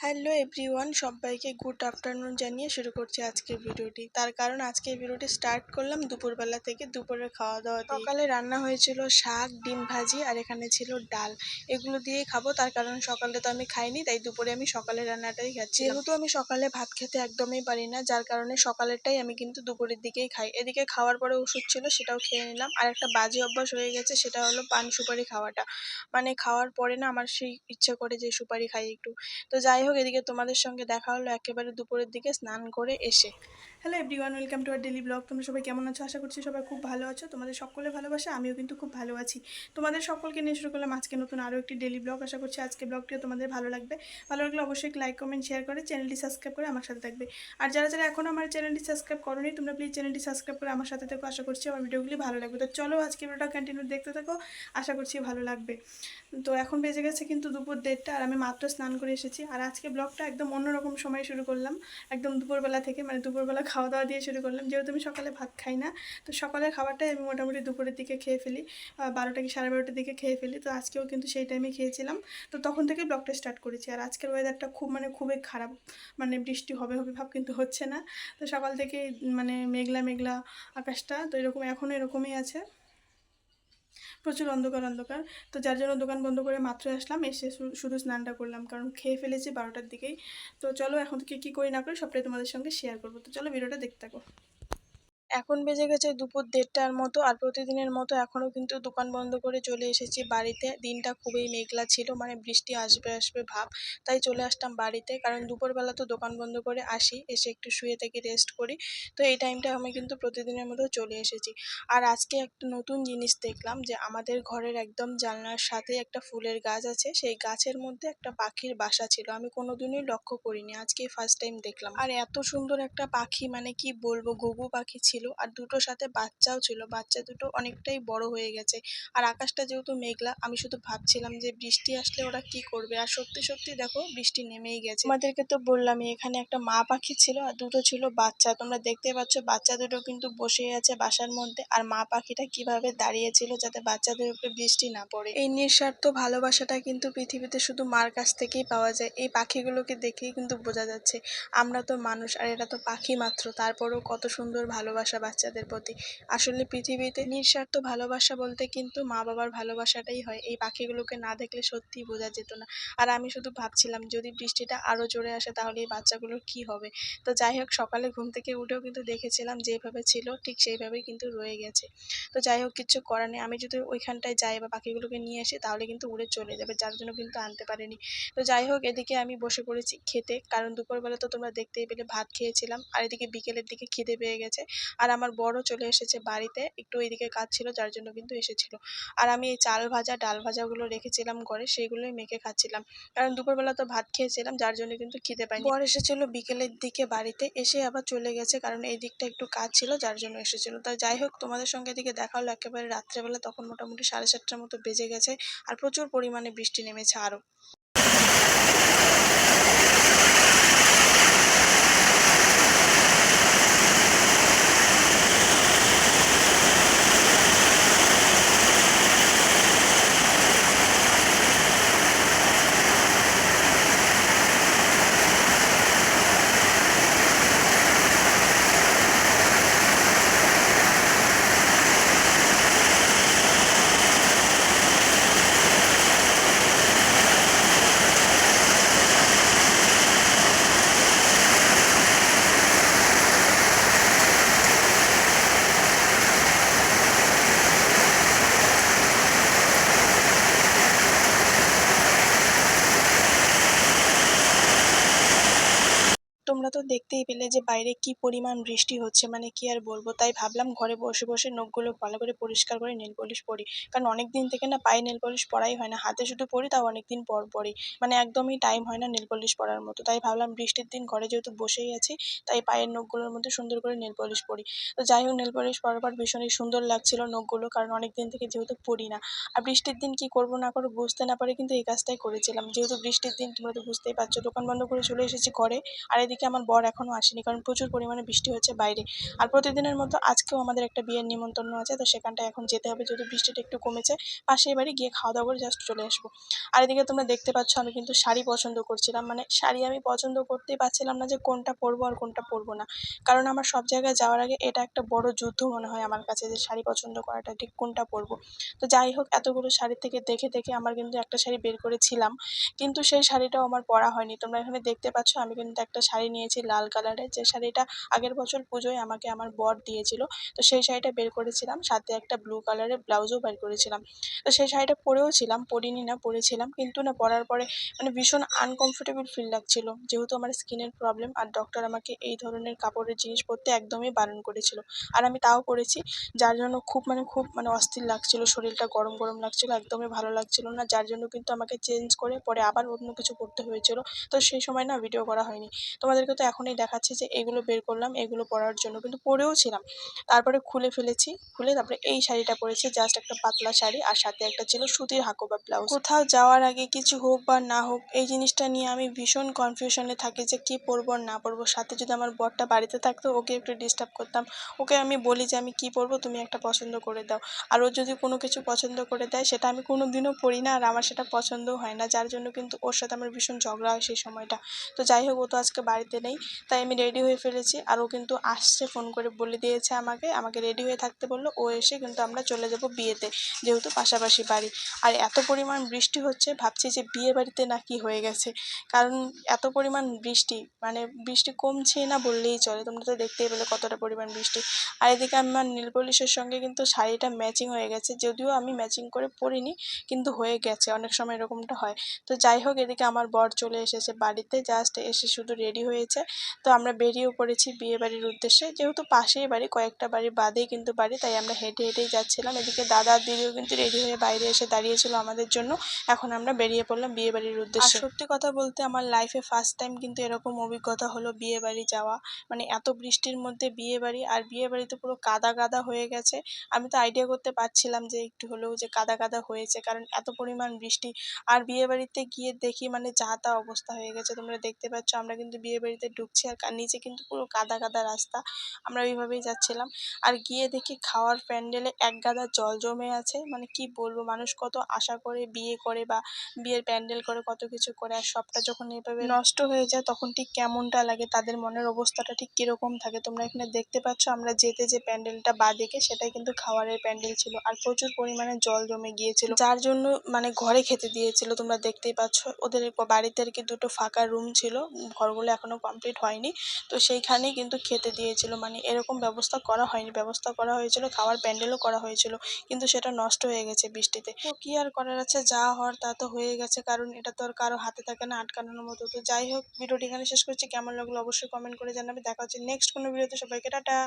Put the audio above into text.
Hello everyone, সবাইকে good afternoon জানিয়ে শুরু করছি আজকের ভিডিওটি। তার কারণ আজকের ভিডিওটি স্টার্ট করলাম দুপুরবেলা থেকে, দুপুরের খাওয়া দাওয়া দিয়ে। সকালে রান্না হয়েছিল শাক, ডিম ভাজি আর এখানে ছিল ডাল। এগুলো দিয়েই খাবো, তার কারণ সকালে তো আমি খাইনি, তাই দুপুরে আমি সকালের রান্নাটাই খাচ্ছি। যেহেতু আমি সকালে ভাত খেতে একদমই পারি না, যার কারণে সকালেরটাই আমি কিন্তু দুপুরের দিকেই খাই। এদিকে খাওয়ার পরে ওষুধ ছিল, সেটাও খেয়ে নিলাম। আর একটা বাজে অভ্যাস হয়ে গেছে, সেটা হলো পান সুপারি খাওয়াটা। মানে খাওয়ার পরে না আমার সেই ইচ্ছে করে যে সুপারি খাই একটু। তো যাই হোক, এদিকে তোমাদের সঙ্গে দেখা হলো একেবারে দুপুরের দিকে স্নান করে এসে। Hello everyone, welcome to our daily blog. তোমরা সবাই কেমন আছো? আশা করছি সবাই খুব ভালো আছো। তোমাদের সকলে ভালোবাসা, আমিও কিন্তু খুব ভালো আছি। তোমাদের সকলকে নিয়ে শুরু করলাম আজকে নতুন আরও একটি ডেলি ব্লগ। আশা করছি আজকে ব্লগটিও তোমাদের ভালো লাগবে। ভালো লাগলে অবশ্যই লাইক, কমেন্ট, শেয়ার করে চ্যানেলটি সাবস্ক্রাইব করে আমার সাথে থাকবে। আর যারা যারা এখনও আমার চ্যানেলটি সাবস্ক্রাইব করোনি, তোমরা প্লিজ চ্যানেলটি সাবস্ক্রাইব করে আমার সাথে থাকো। আশা করছি আমার ভিডিওগুলি ভালো লাগবে। তো চলো আজকে ভিডিওটা কন্টিনিউ দেখতে থাকো, আশা করছি ভালো লাগবে। তো এখন বেজে গেছে কিন্তু দুপুর 1:30, আর আমি মাত্র স্নান করে এসেছি। আর আজকে ব্লগটা একদম অন্যরকম সময় শুরু করলাম, একদম দুপুরবেলা থেকে, মানে দুপুরবেলা খাওয়া দাওয়া দিয়ে শুরু করলাম। যেহেতু আমি সকালে ভাত খাই না, তো সকালের খাবারটাই আমি মোটামুটি দুপুরের দিকে খেয়ে ফেলি, 12টা কি 12:30টার দিকে খেয়ে ফেলি। তো আজকেও কিন্তু সেই টাইমে খেয়েছিলাম। তো তখন থেকে ব্লগটা স্টার্ট করেছি। আর আজকের ওয়েদারটা খুবই খারাপ, মানে বৃষ্টি হবে হবে ভাব, কিন্তু হচ্ছে না। তো সকাল থেকে মানে মেঘলা মেঘলা আকাশটা, তো এরকম এখনও এরকমই আছে, প্রচুর অন্ধকার অন্ধকার। তো যার জন্য দোকান বন্ধ করে মাত্র আসলাম, এসে শুধু স্নানটা করলাম, কারণ খেয়ে ফেলেছি 12টার দিকেই। তো চলো এখন থেকে কী করি না করি সবটাই তোমাদের সঙ্গে শেয়ার করবো। তো চলো ভিডিওটা দেখতে থাকো। এখন বেজে গেছে দুপুর 1:30টার মতো, আর প্রতিদিনের মতো এখনও কিন্তু দোকান বন্ধ করে চলে এসেছি বাড়িতে। দিনটা খুবই মেঘলা ছিল, মানে বৃষ্টি আসবে আসবে ভাব, তাই চলে আসলাম বাড়িতে। কারণ দুপুরবেলা তো দোকান বন্ধ করে আসি, এসে একটু শুয়ে থেকে রেস্ট করি। তো এই টাইমটা আমি কিন্তু প্রতিদিনের মতো চলে এসেছি। আর আজকে একটা নতুন জিনিস দেখলাম, যে আমাদের ঘরের একদম জানলার সাথে একটা ফুলের গাছ আছে, সেই গাছের মধ্যে একটা পাখির বাসা ছিল। আমি কোনোদিনই লক্ষ্য করিনি, আজকে ফার্স্ট টাইম দেখলাম। আর এত সুন্দর একটা পাখি, মানে কি বলবো, ঘুঘু পাখি ছিল। আর দুটোর সাথে বাচ্চাও ছিল, বাচ্চা দুটো অনেকটাই বড় হয়ে গেছে। আর আকাশটা যেহেতু মেঘলা, আমি শুধু ভাবছিলাম যে বৃষ্টি আসলে ওরা কি করবে। আর সত্যি সত্যি দেখো বৃষ্টি নেমেই গেছে। আমাদেরকে তো বললামই, এখানে একটা মা পাখি ছিল আর দুটো ছিল বাচ্চা। তোমরা দেখতে পাচ্ছ বাচ্চা দুটো কিন্তু বসেই আছে বাসার মধ্যে, আর মা পাখিটা কিভাবে দাঁড়িয়েছিল যাতে বাচ্চাদের উপরে বৃষ্টি না পড়ে। এই নিঃস্বার্থ ভালোবাসাটা কিন্তু পৃথিবীতে শুধু মার কাছ থেকেই পাওয়া যায়। এই পাখিগুলোকে দেখেই কিন্তু বোঝা যাচ্ছে আমরা তো মানুষ আর এরা তো পাখি মাত্র, তারপরেও কত সুন্দর ভালোবাসা বাচ্চাদের প্রতি। আসলে পৃথিবীতে নিঃস্বার্থ ভালোবাসা বলতে কিন্তু মা বাবার ভালোবাসাটাই হয়। এই পাখিগুলোকে না দেখলে সত্যিই বোঝা যেত না। আর আমি শুধু ভাবছিলাম যদি বৃষ্টিটা আরও জোরে আসে তাহলে এই বাচ্চাগুলোর কি হবে। তো যাই হোক, সকালে ঘুম থেকে উঠেও কিন্তু দেখেছিলাম যেভাবে ছিল ঠিক সেইভাবেই কিন্তু রয়ে গেছে। তো যাই হোক, কিচ্ছু করার নেই। আমি যদি ওইখানটায় যাই বা পাখিগুলোকে নিয়ে আসি তাহলে কিন্তু উড়ে চলে যাবে, যার জন্য কিন্তু আনতে পারিনি। তো যাই হোক, এদিকে আমি বসে পড়েছি খেতে, কারণ দুপুরবেলা তো তোমরা দেখতেই পেলে ভাত খেয়েছিলাম। আর এদিকে বিকেলের দিকে খিদে পেয়ে গেছে। আর আমার বড় চলে এসেছে বাড়িতে, একটু এইদিকে কাজ ছিল যার জন্য কিন্তু এসেছিল। আর আমি এই চাল ভাজা ডাল ভাজাগুলো রেখেছিলাম ঘরে, সেইগুলোই মেখে খাচ্ছিলাম। কারণ দুপুরবেলা তো ভাত খেয়েছিলাম, যার জন্য কিন্তু খিদে পাইনি। বর এসেছিল বিকেলের দিকে বাড়িতে, এসে আবার চলে গেছে, কারণ এই দিকটা একটু কাজ ছিল যার জন্য এসেছিল। তাই যাই হোক, তোমাদের সঙ্গে এদিকে দেখা হলো একেবারে রাত্রেবেলা, তখন মোটামুটি 7:30টার মতো বেজে গেছে। আর প্রচুর পরিমাণে বৃষ্টি নেমেছে আরও। তোমরা তো দেখতেই পেলে যে বাইরে কি পরিমাণ বৃষ্টি হচ্ছে, মানে কি আর বলবো। তাই ভাবলাম ঘরে বসে বসে নখগুলো ভালো করে পরিষ্কার করে নেল পলিশ পরি। কারণ অনেক দিন থেকে না পায়ে নেল পলিশ পরাই হয় না, হাতে শুধু পরি, তাও অনেক দিন পর পরই। মানে একদমই টাইম হয় না নেল পলিশ পরার মতো। তাই ভাবলাম বৃষ্টির দিন ঘরে যেহেতু বসেই আছি, তাই পায়ের নখগুলোর মধ্যে সুন্দর করে নেল পলিশ পরি। তো যাই হোক, নেল পলিশ পরার পর ভীষণই সুন্দর লাগছিল নখগুলো, কারণ অনেক দিন থেকে যেহেতু পরি না। আর বৃষ্টির দিন কি করবো না করবো বুঝতে না পারে কিন্তু এই কাজটাই করেছিলাম। যেহেতু বৃষ্টির দিন, তোমরা তো বুঝতেই পারছো, দোকান বন্ধ করে চলে এসেছি ঘরে। আর এদিকে আমার বর এখনো আসেনি, কারণ প্রচুর পরিমাণে বৃষ্টি হচ্ছে বাইরে। আর প্রতিদিনের মতো আজকেও আমাদের একটা বিয়ের নিমন্ত্রণ আছে, তো সেখানটায় এখন যেতে হবে। যদি বৃষ্টিটা একটু কমেছে পাশের বাড়ি গিয়ে খাওয়া দাওয়া করে জাস্ট চলে আসবো। আর এদিকে তোমরা দেখতে পাচ্ছ আমি কিন্তু শাড়ি পছন্দ করছিলাম, মানে শাড়ি আমি পছন্দ করতেই পারছিলাম না যে কোনটা পরবো আর কোনটা পরবো না। কারণ আমার সব জায়গায় যাওয়ার আগে এটা একটা বড় যুদ্ধ মনে হয় আমার কাছে, যে শাড়ি পছন্দ করাটা ঠিক কোনটা পরবো। তো যাই হোক, এতগুলো শাড়ি থেকে দেখে দেখে আমার কিন্তু একটা শাড়ি বের করেছিলাম, কিন্তু সেই শাড়িটাও আমার পরা হয়নি। তোমরা এখানে দেখতে পাচ্ছ আমি কিন্তু একটা শাড়ি নিয়েছি লাল কালারের, যে শাড়িটা আগের বছর পুজোয় আমাকে আমার বর দিয়েছিল। তো সেই শাড়িটা বের করেছিলাম, সাথে একটা ব্লু কালারের ব্লাউজও বের করেছিলাম। তো সেই শাড়িটা পরেও ছিলাম, পরিনি না, পরেছিলাম, কিন্তু না পরার পরে মানে ভীষণ আনকমফোর্টেবল ফিল লাগছিল, যেহেতু আমার স্কিনের প্রবলেম। আর ডক্টর আমাকে এই ধরনের কাপড়ের জিনিস পরতে একদমই বারণ করেছিল, আর আমি তাও পরেছি। যার জন্য খুব অস্থির লাগছিল, শরীরটা গরম গরম লাগছিল, একদমই ভালো লাগছিল না। যার জন্য কিন্তু আমাকে চেঞ্জ করে পরে আবার অন্য কিছু পরতে হয়েছিল। তো সেই সময় না ভিডিও করা হয়নি। তোমাদেরকে তো এখনই দেখাচ্ছি যে এগুলো বের করলাম এগুলো পরার জন্য, কিন্তু পরেও ছিলাম। তারপরে খুলে ফেলেছি, খুলে তারপরে এই শাড়িটা পরেছি, জাস্ট একটা পাতলা শাড়ি, আর সাথে একটা ছিল সুতির হাকোবা ব্লাউজ। কোথাও যাওয়ার আগে কিছু হোক বা না হোক, এই জিনিসটা নিয়ে আমি ভীষণ কনফিউশনে থাকি যে কি পরবো আর না পরবো। সাথে যদি আমার বরটা বাড়িতে থাকতো, ওকে একটু ডিস্টার্ব করতাম, ওকে আমি বলি যে আমি কি পরবো, তুমি একটা পছন্দ করে দাও। আর ও যদি কোনো কিছু পছন্দ করে দেয় সেটা আমি কোনো দিনও পরি না, আর আমার সেটা পছন্দও হয় না, যার জন্য কিন্তু ওর সাথে আমার ভীষণ ঝগড়া হয় সেই সময়টা। তো যাই হোক, ও তো আজকে বাড়িতে নেই, তাই আমি রেডি হয়ে ফেলেছি। আর ও কিন্তু আসছে, ফোন করে বলে দিয়েছে আমাকে রেডি হয়ে থাকতে বললো। ও এসে কিন্তু আমরা চলে যাব বিয়েতে, যেহেতু পাশাপাশি বাড়ি। আর এত পরিমাণ বৃষ্টি হচ্ছে, ভাবছি যে বিয়ে বাড়িতে না কি হয়ে গেছে, কারণ এত পরিমাণ বৃষ্টি, মানে বৃষ্টি কমছে না বললেই চলে। তোমরা তো দেখতেই পেলে কতটা পরিমাণ বৃষ্টি। আর এদিকে আমার নেল পলিশের সঙ্গে কিন্তু শাড়িটা ম্যাচিং হয়ে গেছে, যদিও আমি ম্যাচিং করে পরিনি, কিন্তু হয়ে গেছে, অনেক সময় এরকমটা হয়। তো যাই হোক, এদিকে আমার বর চলে এসেছে বাড়িতে, জাস্ট এসে শুধু রেডি হয়েছে। তো আমরা বেরিয়েও পড়েছি বিয়ে বাড়ির উদ্দেশ্যে, যেহেতু পাশেই বাড়ি, কয়েকটা বাড়ি বাদেই কিন্তু বাড়ি, তাই আমরা হেঁটে হেঁটেই যাচ্ছিলাম। এদিকে দাদা দিদিও কিন্তু রেডি হয়ে বাইরে এসে দাঁড়িয়েছিল আমাদের জন্য। এখন আমরা বেরিয়ে পড়লাম বিয়ে বাড়ির উদ্দেশ্যে। আর সত্যি কথা বলতে আমার লাইফে ফার্স্ট টাইম কিন্তু এরকম অভিজ্ঞতা হলো বিয়ে বাড়ি যাওয়া, মানে এত বৃষ্টির মধ্যে বিয়ে বাড়ি, আর বিয়ে বাড়িতে পুরো কাদা কাদা হয়ে গেছে। আমি তো আইডিয়া করতে পারছিলাম যে একটু হলেও যে কাদা কাদা হয়েছে, কারণ এত পরিমাণ বৃষ্টি। আর বিয়ে বাড়িতে গিয়ে দেখি মানে যা তা অবস্থা হয়ে গেছে। তোমরা দেখতে পাচ্ছ আমরা কিন্তু বিয়ে বাড়িতে ঢুকছি, আর নিচে কিন্তু পুরো কাদা কাদা রাস্তা, আমরা ওইভাবেই যাচ্ছিলাম। আর গিয়ে দেখি খাওয়ার প্যান্ডেলে এক গাদা জল জমে আছে, মানে কি বলবো, মানুষ কত আশা করে বিয়ে করে বা বিয়ের প্যান্ডেল করে, কত কিছু করে, আর সবটা যখন এভাবে নষ্ট হয়ে যায় তখন ঠিক কেমনটা লাগে, তাদের মনের অবস্থাটা ঠিক কিরকম থাকে। তোমরা এখানে দেখতে পাচ্ছ আমরা যেতে যে প্যান্ডেলটা বাঁদিকে, সেটাই কিন্তু খাবারের প্যান্ডেল ছিল, আর প্রচুর পরিমাণে জল জমে গিয়েছিল, যার জন্য মানে ঘরে খেতে দিয়েছিল। তোমরা দেখতেই পাচ্ছ ওদের বাড়িতে আর কি দুটো ফাঁকা রুম ছিল, ঘরগুলো এখনো কমপ্লিট হয়নি, তো সেইখানেই কিন্তু খেতে দিয়েছিল। মানে এরকম ব্যবস্থা করা হয়নি, ব্যবস্থা করা হয়েছিল, খাওয়ার প্যান্ডেলও করা হয়েছিল, কিন্তু সেটা নষ্ট হয়ে গেছে বৃষ্টিতে। তো কি আর করার আছে, যা হওয়ার তা তো হয়ে গেছে, কারণ এটা তো আর কারো হাতে থাকে না আটকানোর মতো। তো যাই হোক, ভিডিওটি এখানে শেষ করছি। কেমন লাগলো অবশ্যই কমেন্ট করে জানাবে। দেখা হচ্ছে নেক্সট কোনো ভিডিওতে। সবাইকে টাটা।